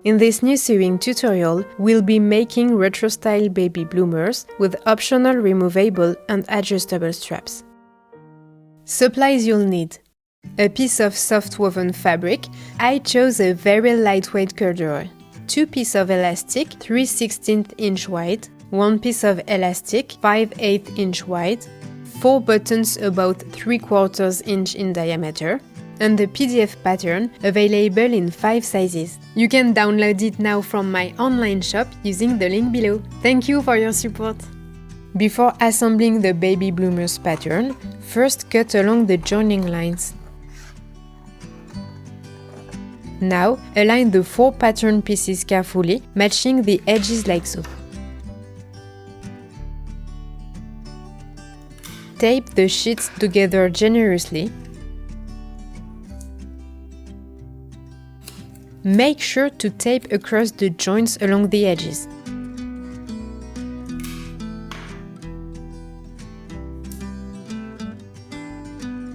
In this new sewing tutorial, we'll be making retro-style baby bloomers with optional removable and adjustable straps. Supplies you'll need: a piece of soft woven fabric. I chose a very lightweight corduroy. 2 pieces of elastic 3/16 inch wide, 1 piece of elastic 5/8 inch wide, 4 buttons about 3/4 inch in diameter, and the PDF pattern available in 5 sizes. You can download it now from my online shop using the link below. Thank you for your support! Before assembling the baby bloomers pattern, first cut along the joining lines. Now, align the 4 pattern pieces carefully, matching the edges like so. Tape the sheets together generously. Make sure to tape across the joints along the edges.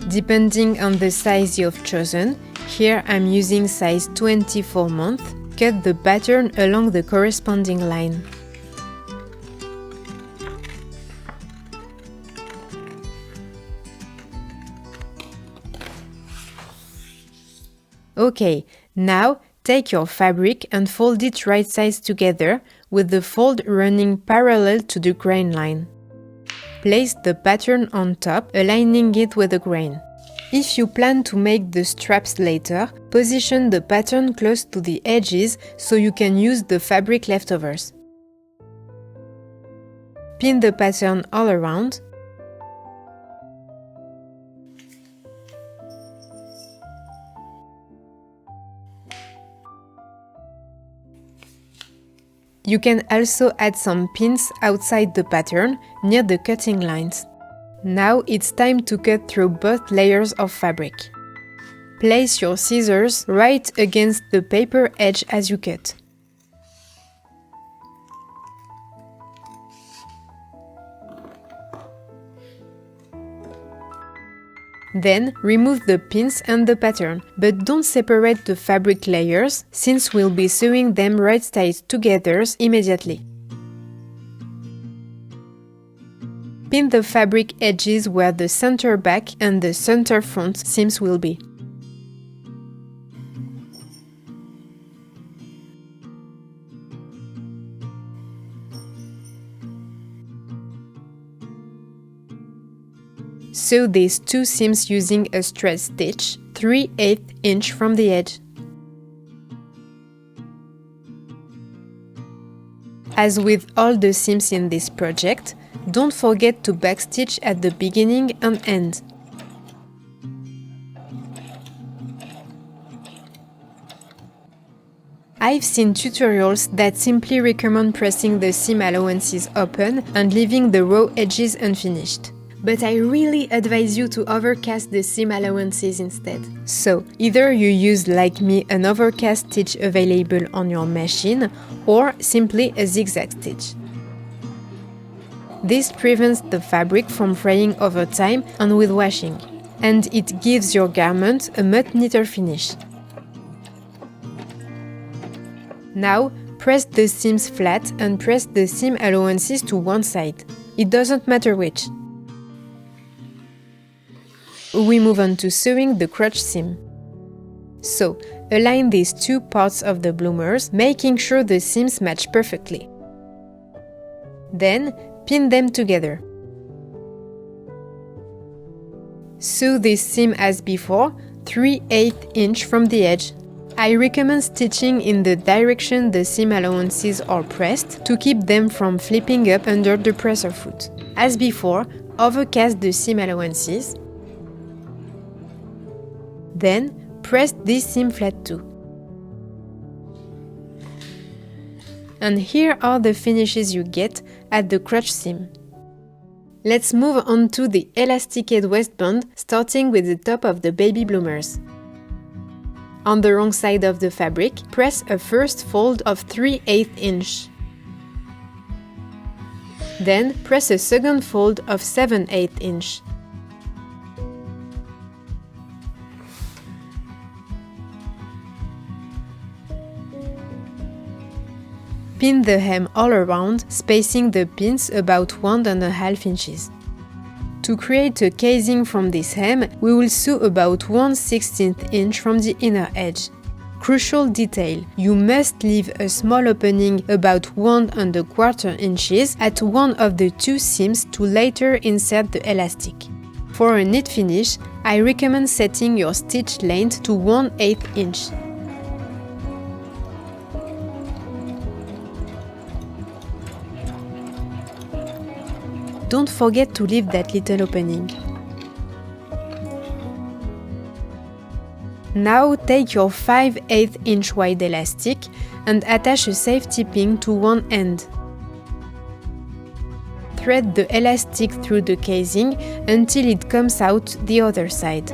Depending on the size you've chosen, here I'm using size 24 month, cut the pattern along the corresponding line. Okay, now take your fabric and fold it right sides together, with the fold running parallel to the grain line. Place the pattern on top, aligning it with the grain. If you plan to make the straps later, position the pattern close to the edges so you can use the fabric leftovers. Pin the pattern all around. You can also add some pins outside the pattern, near the cutting lines. Now it's time to cut through both layers of fabric. Place your scissors right against the paper edge as you cut. Then remove the pins and the pattern, but don't separate the fabric layers, since we'll be sewing them right sides together immediately. Pin the fabric edges where the center back and the center front seams will be. Sew these 2 seams using a straight stitch, 3/8 inch from the edge. As with all the seams in this project, don't forget to backstitch at the beginning and end. I've seen tutorials that simply recommend pressing the seam allowances open and leaving the raw edges unfinished. But I really advise you to overcast the seam allowances instead. So, either you use, like me, an overcast stitch available on your machine, or simply a zigzag stitch. This prevents the fabric from fraying over time and with washing, and it gives your garment a much neater finish. Now, press the seams flat and press the seam allowances to one side. It doesn't matter which. We move on to sewing the crotch seam. So, align these 2 parts of the bloomers, making sure the seams match perfectly. Then, pin them together. Sew this seam as before, 3/8 inch from the edge. I recommend stitching in the direction the seam allowances are pressed to keep them from flipping up under the presser foot. As before, overcast the seam allowances. Then, press this seam flat too. And here are the finishes you get at the crotch seam. Let's move on to the elasticated waistband, starting with the top of the baby bloomers. On the wrong side of the fabric, press a first fold of 3/8 inch. Then press a second fold of 7/8 inch. Pin the hem all around, spacing the pins about 1.5 inches. To create a casing from this hem, we will sew about 1/16 inch from the inner edge. Crucial detail: you must leave a small opening about 1¼ inches at one of the two seams to later insert the elastic. For a neat finish, I recommend setting your stitch length to 1/8 inch. Don't forget to leave that little opening. Now take your 5/8 inch wide elastic and attach a safety pin to one end. Thread the elastic through the casing until it comes out the other side.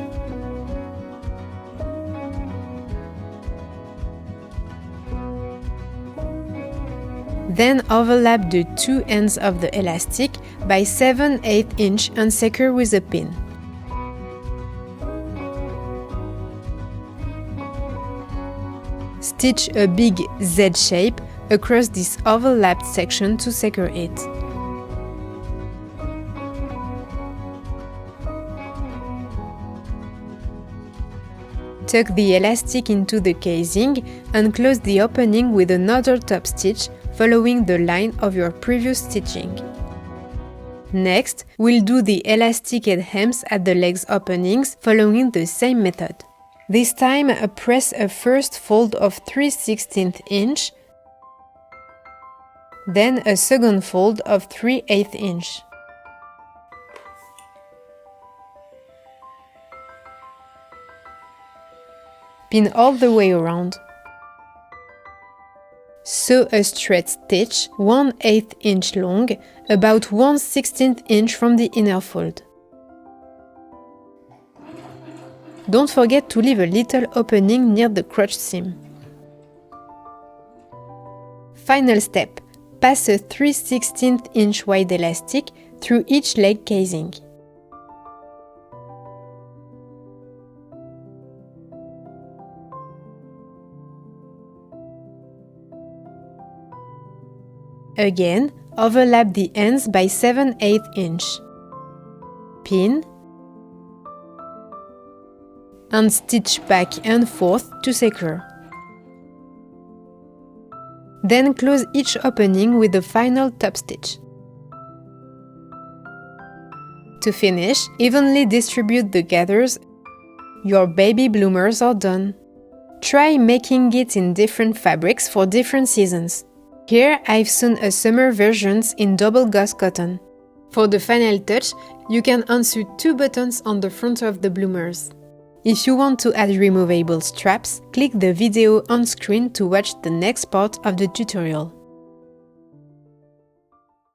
Then overlap the two ends of the elastic by 7/8 inch and secure with a pin. Stitch a big Z shape across this overlapped section to secure it. Tuck the elastic into the casing and close the opening with another top stitch following the line of your previous stitching. Next, we'll do the elasticated hems at the legs openings following the same method. This time, press a first fold of 3/16 inch, then a second fold of 3/8 inch. Pin all the way around. Sew a straight stitch 1/8 inch long, about 1/16 inch from the inner fold. Don't forget to leave a little opening near the crotch seam. Final step: pass a 3/16 inch wide elastic through each leg casing. Again, overlap the ends by 7/8 inch. Pin and stitch back and forth to secure. Then close each opening with the final top stitch. To finish, evenly distribute the gathers. Your baby bloomers are done. Try making it in different fabrics for different seasons. Here I've sewn a summer versions in double gauze cotton. For the final touch, you can unscrew 2 buttons on the front of the bloomers. If you want to add removable straps, click the video on screen to watch the next part of the tutorial.